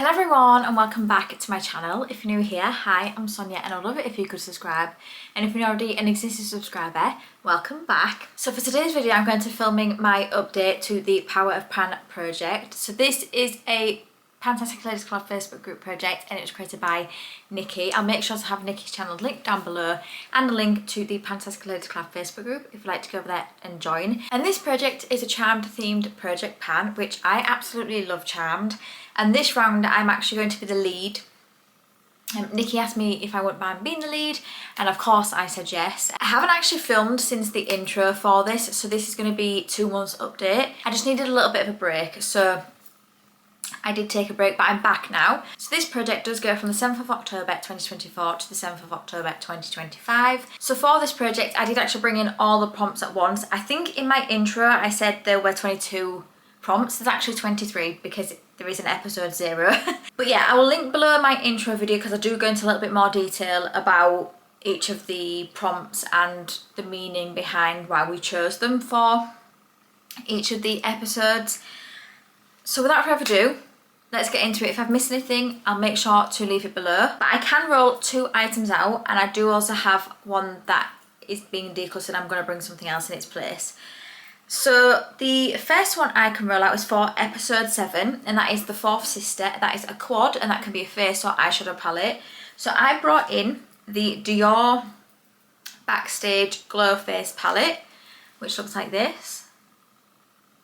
Hello everyone and welcome back to my channel. If you're new here, hi, I'm Sonia and I'd love it if you could subscribe. And if you're already an existing subscriber, welcome back. So for today's video I'm going to be filming my update to the Power of Pan project. So this is a Fantastic Ladies Club Facebook group project and it was created by Nicke. I'll make sure to have Nicke's channel linked down below and a link to the Fantastic Ladies Club Facebook group if you'd like to go over there and join. And this project is a charmed themed project pan, which I absolutely love charmed. And this round I'm actually going to be the lead. Nicke asked me if I wouldn't mind being the lead and of course I said yes. I haven't actually filmed since the intro for this, so this is going to be 2 months update. I just needed a little bit of a break, so I did take a break, but I'm back now. So this project does go from the 7th of October 2024 to the 7th of October 2025. So for this project I did actually bring in all the prompts at once. I think in my intro I said there were 22 prompts. There's actually 23 because there is an episode 0. But yeah, I will link below my intro video because I do go into a little bit more detail about each of the prompts and the meaning behind why we chose them for each of the episodes. So without further ado, let's get into it. If I've missed anything, I'll make sure to leave it below. But I can roll 2 items out and I do also have one that is being decluttered. I'm going to bring something else in its place. So the first one I can roll out is for episode 7 and that is the fourth sister. That is a quad and that can be a face or eyeshadow palette. So I brought in the Dior Backstage Glow Face palette, which looks like this.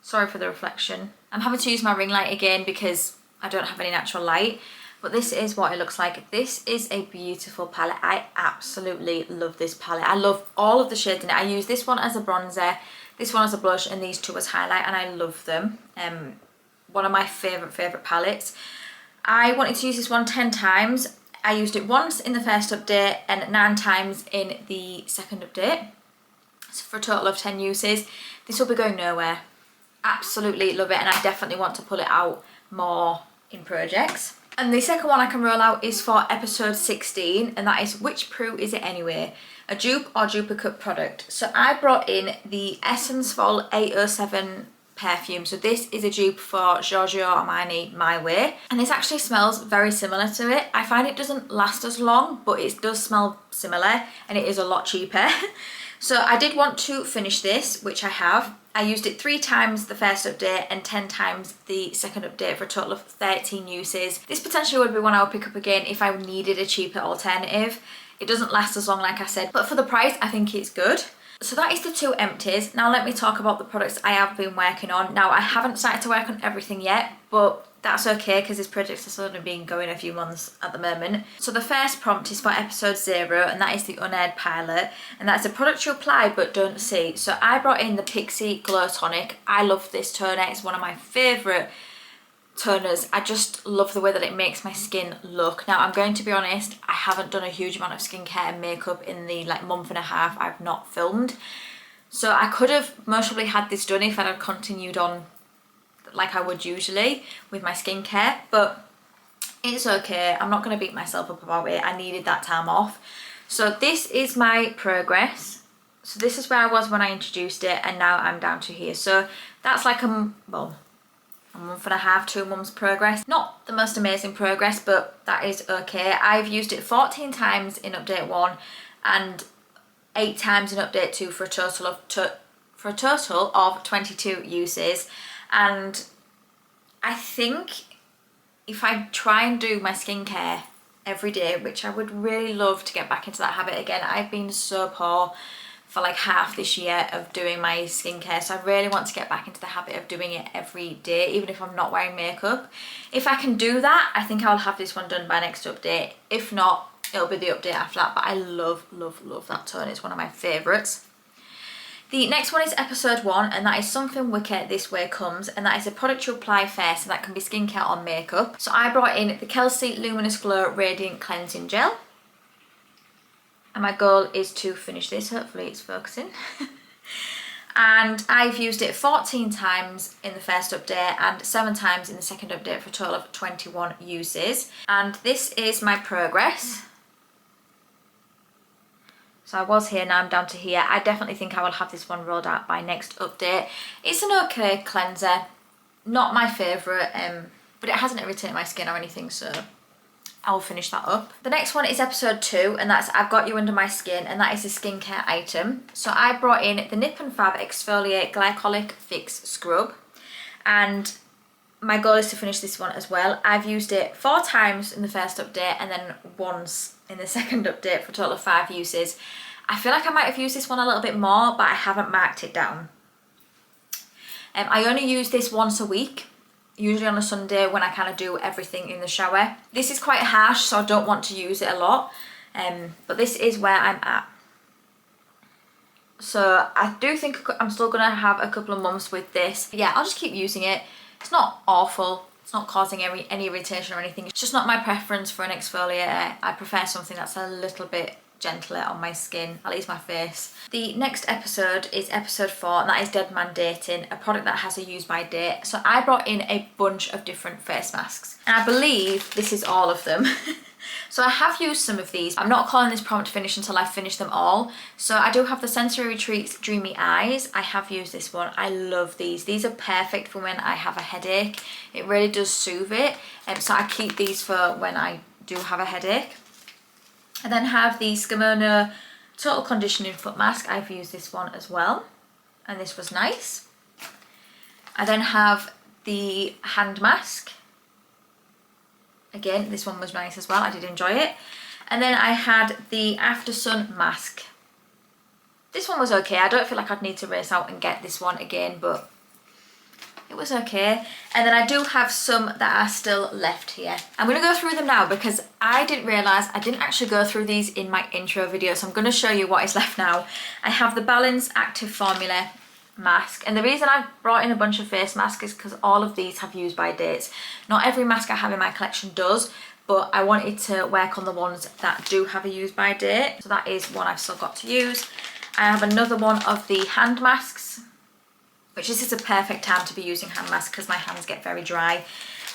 Sorry for the reflection. I'm having to use my ring light again because I don't have any natural light, but this is what it looks like. This is a beautiful palette. I absolutely love this palette. I love all of the shades in it. I use this one as a bronzer, this one as a blush, and these two as highlight, and I love them. One of my favourite palettes. I wanted to use this one 10 times. I used it once in the first update and 9 times in the second update. So for a total of 10 uses. This will be going nowhere. Absolutely love it, and I definitely want to pull it out more in projects. And the second one I can roll out is for episode 16, and that is Which Prue Is It Anyway? A dupe or duplicate product. So I brought in the Essence Vol 807 perfume. So this is a dupe for Giorgio Armani My Way, and this actually smells very similar to it. I find it doesn't last as long, but it does smell similar and it is a lot cheaper. So I did want to finish this, which I have. I used it 3 times the first update and 10 times the second update for a total of 13 uses. This potentially would be one I would pick up again if I needed a cheaper alternative. It doesn't last as long, like I said, but for the price I think it's good. So that is the 2 empties. Now let me talk about the products I have been working on. Now I haven't started to work on everything yet, but that's okay because this project has only been going a few months at the moment. So the first prompt is for episode 0 and that is the unaired pilot, and that's a product you apply but don't see. So I brought in the Pixie Glow Tonic. I love this toner. It's one of my favourite toners. I just love the way that it makes my skin look. Now I'm going to be honest, I haven't done a huge amount of skincare and makeup in the month and a half I've not filmed. So I could have most probably had this done if I had continued on like I would usually with my skincare, but it's okay. I'm not going to beat myself up about it. I needed that time off. So this is my progress. So this is where I was when I introduced it, and now I'm down to here. So that's like a month and a half, 2 months progress. Not the most amazing progress, but that is okay. I've used it 14 times in update 1 and 8 times in update 2 for a total of 22 uses. And I think if I try and do my skincare every day, which I would really love to get back into that habit again. I've been so poor for like half this year of doing my skincare, so I really want to get back into the habit of doing it every day, even if I'm not wearing makeup. If I can do that, I think I'll have this one done by next update. If not, it'll be the update after that. But I love that tone. It's one of my favourites. The next one is episode 1, and that is Something Wicked This Way Comes, and that is a product you apply first, and that can be skincare or makeup. So I brought in the Kelsey Luminous Glow Radiant Cleansing Gel, and my goal is to finish this. Hopefully it's focusing. And I've used it 14 times in the first update and 7 times in the second update for a total of 21 uses. And this is my progress. So I was here, now I'm down to here. I definitely think I will have this one rolled out by next update. It's an okay cleanser. Not my favourite. but it hasn't irritated my skin or anything, so I will finish that up. The next one is episode 2, and that's I've Got You Under My Skin, and that is a skincare item. So I brought in the Nip and Fab Exfoliate Glycolic Fix Scrub, and my goal is to finish this one as well. I've used it 4 times in the first update and then once in the second update for a total of 5 uses. I feel like I might have used this one a little bit more, but I haven't marked it down. I only use this once a week, usually on a Sunday when I kind of do everything in the shower. This is quite harsh, so I don't want to use it a lot, but this is where I'm at. So I do think I'm still going to have a couple of months with this. Yeah, I'll just keep using it. It's not awful. It's not causing any irritation or anything. It's just not my preference for an exfoliator. I prefer something that's a little bit gentler on my skin, at least my face. The next episode is episode 4, and that is Dead Man Dating, a product that has a use by date. So I brought in a bunch of different face masks, and I believe this is all of them. So I have used some of these. I'm not calling this prompt finish until I've finished them all. So I do have the Sensory Retreats Dreamy Eyes. I have used this one. I love these. These are perfect for when I have a headache. It really does soothe it. So I keep these for when I do have a headache. I then have the Skimona Total Conditioning Foot Mask. I've used this one as well, and this was nice. I then have the hand mask. Again, this one was nice as well. I did enjoy it. And then I had the After Sun mask. This one was okay. I don't feel like I'd need to race out and get this one again, but it was okay. And then I do have some that are still left here. I'm going to go through them now because I didn't realise I didn't actually go through these in my intro video. So I'm going to show you what is left now. I have the Balance Active Formula mask, and the reason I've brought in a bunch of face masks is because all of these have use by dates. Not every mask I have in my collection does, but I wanted to work on the ones that do have a use by date. So that is one I've still got to use. I have another one of the hand masks, which this is a perfect time to be using hand masks because my hands get very dry.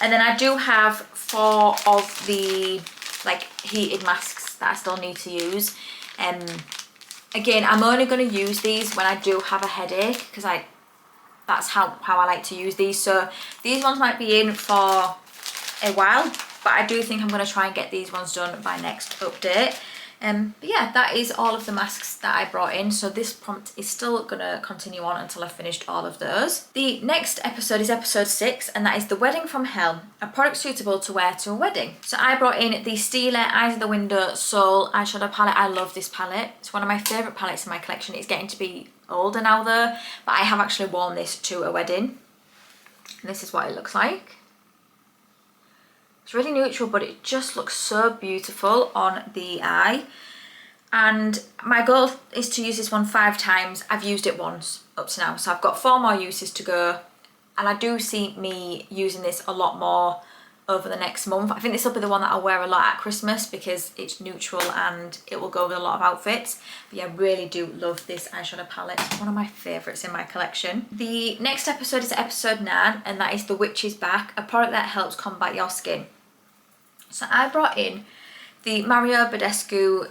And then I do have 4 of the like heated masks that I still need to use. Again, I'm only going to use these when I do have a headache because that's how I like to use these. So these ones might be in for a while, but I do think I'm going to try and get these ones done by next update. But yeah, that is all of the masks that I brought in. So this prompt is still going to continue on until I've finished all of those. The next episode is episode 6, and that is The Wedding from Hell, a product suitable to wear to a wedding. So I brought in the Stila Eyes of the Window Soul eyeshadow palette. I love this palette. It's one of my favourite palettes in my collection. It's getting to be older now though, but I have actually worn this to a wedding. And this is what it looks like. It's really neutral, but it just looks so beautiful on the eye. And my goal is to use this one 5 times. I've used it once up to now, so I've got 4 more uses to go. And I do see me using this a lot more over the next month. I think this will be the one that I'll wear a lot at Christmas because it's neutral and it will go with a lot of outfits. But yeah, I really do love this eyeshadow palette. It's one of my favourites in my collection. The next episode is episode 9, and that is The Witch is Back, a product that helps combat your skin. So I brought in the Mario Badescu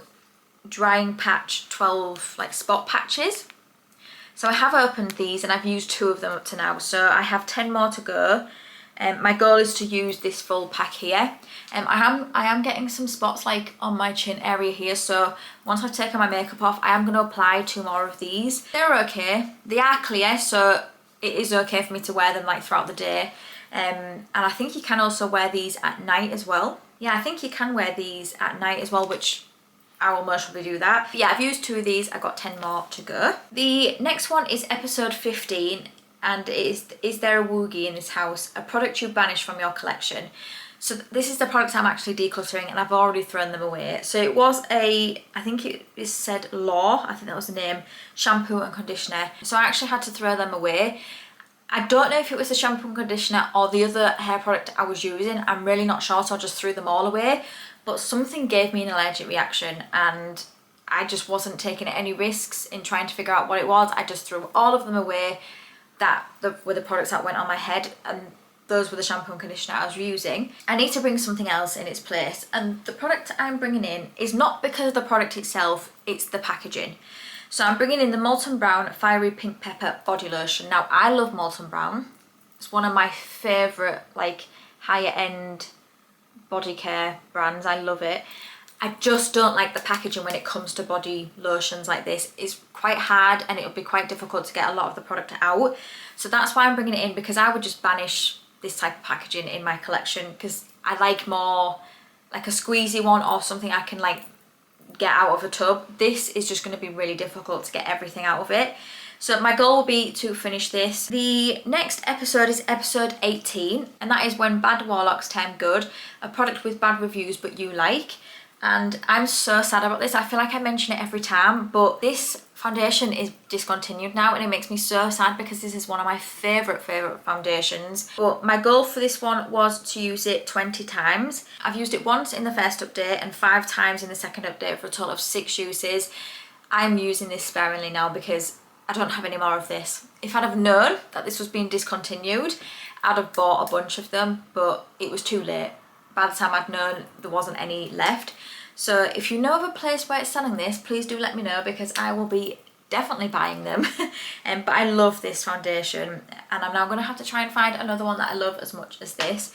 Drying Patch 12 like spot patches. So I have opened these and I've used 2 of them up to now. So I have 10 more to go. My goal is to use this full pack here. I am getting some spots like on my chin area here. So once I've taken my makeup off, I am going to apply 2 more of these. They're okay. They are clear, so it is okay for me to wear them like throughout the day. And I think you can also wear these at night as well. Yeah, I think you can wear these at night as well, which I will most probably do that. But yeah, I've used 2 of these. I've got 10 more to go. The next one is episode 15, and it is there a Woogie in this house? A product you banish from your collection. So this is the products I'm actually decluttering, and I've already thrown them away. So it was I think it said Law, I think that was the name, shampoo and conditioner. So I actually had to throw them away. I don't know if it was the shampoo and conditioner or the other hair product I was using. I'm really not sure, so I just threw them all away. But something gave me an allergic reaction and I just wasn't taking any risks in trying to figure out what it was. I just threw all of them away that were the products that went on my head, and those were the shampoo and conditioner I was using. I need to bring something else in its place, and the product I'm bringing in is not because of the product itself, it's the packaging. So I'm bringing in the Molten Brown Fiery Pink Pepper Body Lotion. Now I love Molten Brown. It's one of my favourite like higher end body care brands. I love it. I just don't like the packaging when it comes to body lotions like this. It's quite hard and it'll be quite difficult to get a lot of the product out. So that's why I'm bringing it in, because I would just banish this type of packaging in my collection, because I like more like a squeezy one or something I can like get out of a tub. This is just going to be really difficult to get everything out of it. So my goal will be to finish this. The next episode is episode 18, and that is when bad warlocks turn good, a product with bad reviews but you like. And I'm so sad about this. I feel like I mention it every time, but this foundation is discontinued now and it makes me so sad, because this is one of my favourite foundations. But my goal for this one was to use it 20 times. I've used it once in the first update and 5 times in the second update for a total of 6 uses. I'm using this sparingly now because I don't have any more of this. If I'd have known that this was being discontinued, I'd have bought a bunch of them, but it was too late. By the time I'd known, there wasn't any left. So if you know of a place where it's selling this, please do let me know, because I will be definitely buying them. But I love this foundation, and I'm now going to have to try and find another one that I love as much as this.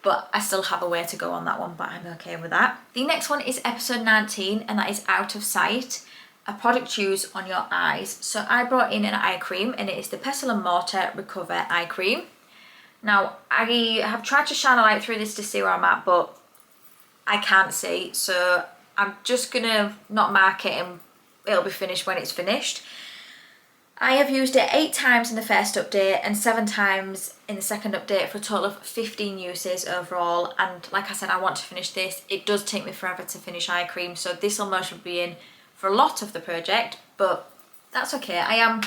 But I still have a way to go on that one, but I'm okay with that. The next one is episode 19, and that is Out of Sight, a product to use on your eyes. So I brought in an eye cream, and it is the Pestle and Mortar Recover Eye Cream. Now, I have tried to shine a light through this to see where I'm at, but I can't see. So I'm just going to not mark it and it'll be finished when it's finished. I have used it 8 times in the first update and 7 times in the second update for a total of 15 uses overall. And like I said, I want to finish this. It does take me forever to finish eye cream, so this almost would be in for a lot of the project, but that's okay. I am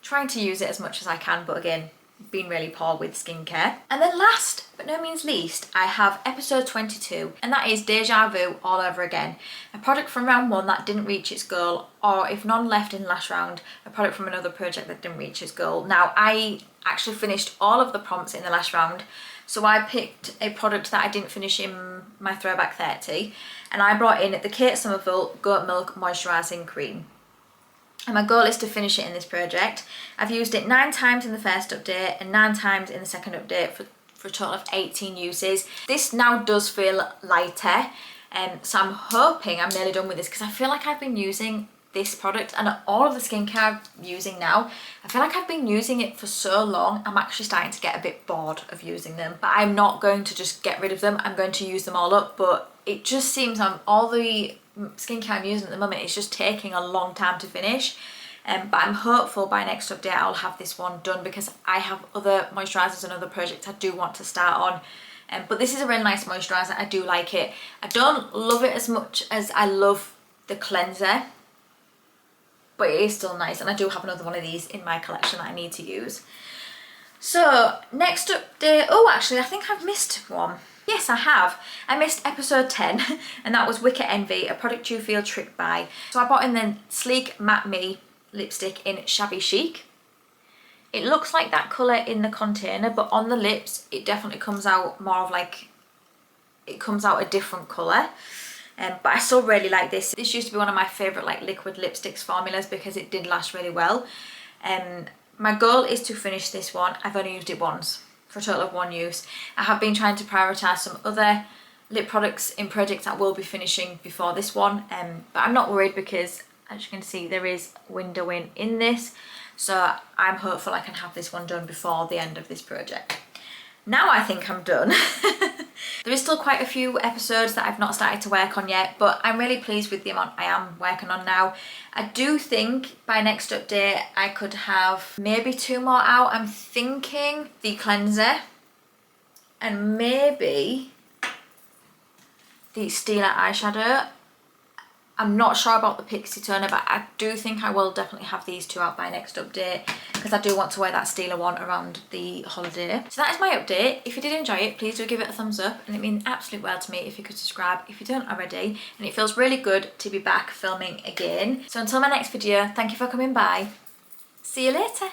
trying to use it as much as I can, but again, been really poor with skincare. And then last but no means least, I have episode 22, and that is Deja Vu all over again. A product from round 1 that didn't reach its goal, or if none left in last round, a product from another project that didn't reach its goal. Now, I actually finished all of the prompts in the last round, so I picked a product that I didn't finish in my throwback 30, and I brought in the Kate Somerville Goat Milk Moisturising Cream. And my goal is to finish it in this project. I've used it 9 times in the first update and 9 times in the second update for a total of 18 uses. This now does feel lighter, so I'm hoping I'm nearly done with this, because I feel like I've been using this product and all of the skincare I'm using now, I feel like I've been using it for so long, I'm actually starting to get a bit bored of using them. But I'm not going to just get rid of them, I'm going to use them all up, but it just seems all the skincare I'm using at the moment, it's just taking a long time to finish. But I'm hopeful by next update I'll have this one done, because I have other moisturisers and other projects I do want to start on. But this is a really nice moisturiser, I do like it. I don't love it as much as I love the cleanser, but it is still nice, and I do have another one of these in my collection that I need to use. So next update, oh actually I think I've missed one. Yes, I have. I missed episode 10, and that was Wicked Envy, a product you feel tricked by. So I bought in the Sleek Matte Me lipstick in Shabby Chic. It looks like that colour in the container, but on the lips it definitely comes out more of like, it comes out a different colour. But I still really like this. This used to be one of my favourite like liquid lipsticks formulas, because it did last really well. My goal is to finish this one. I've only used it once for a total of 1 use. I have been trying to prioritise some other lip products in projects that will be finishing before this one, but I'm not worried, because as you can see there is windowing in this, so I'm hopeful I can have this one done before the end of this project. Now I think I'm done. There is still quite a few episodes that I've not started to work on yet, but I'm really pleased with the amount I am working on now. I do think by next update I could have maybe 2 more out. I'm thinking the cleanser and maybe the Steeler eyeshadow. I'm not sure about the Pixie toner, but I do think I will definitely have these 2 out by next update, because I do want to wear that Steeler one around the holiday. So that is my update. If you did enjoy it, please do give it a thumbs up, and it means absolute world to me if you could subscribe if you don't already, and it feels really good to be back filming again. So until my next video, thank you for coming by. See you later.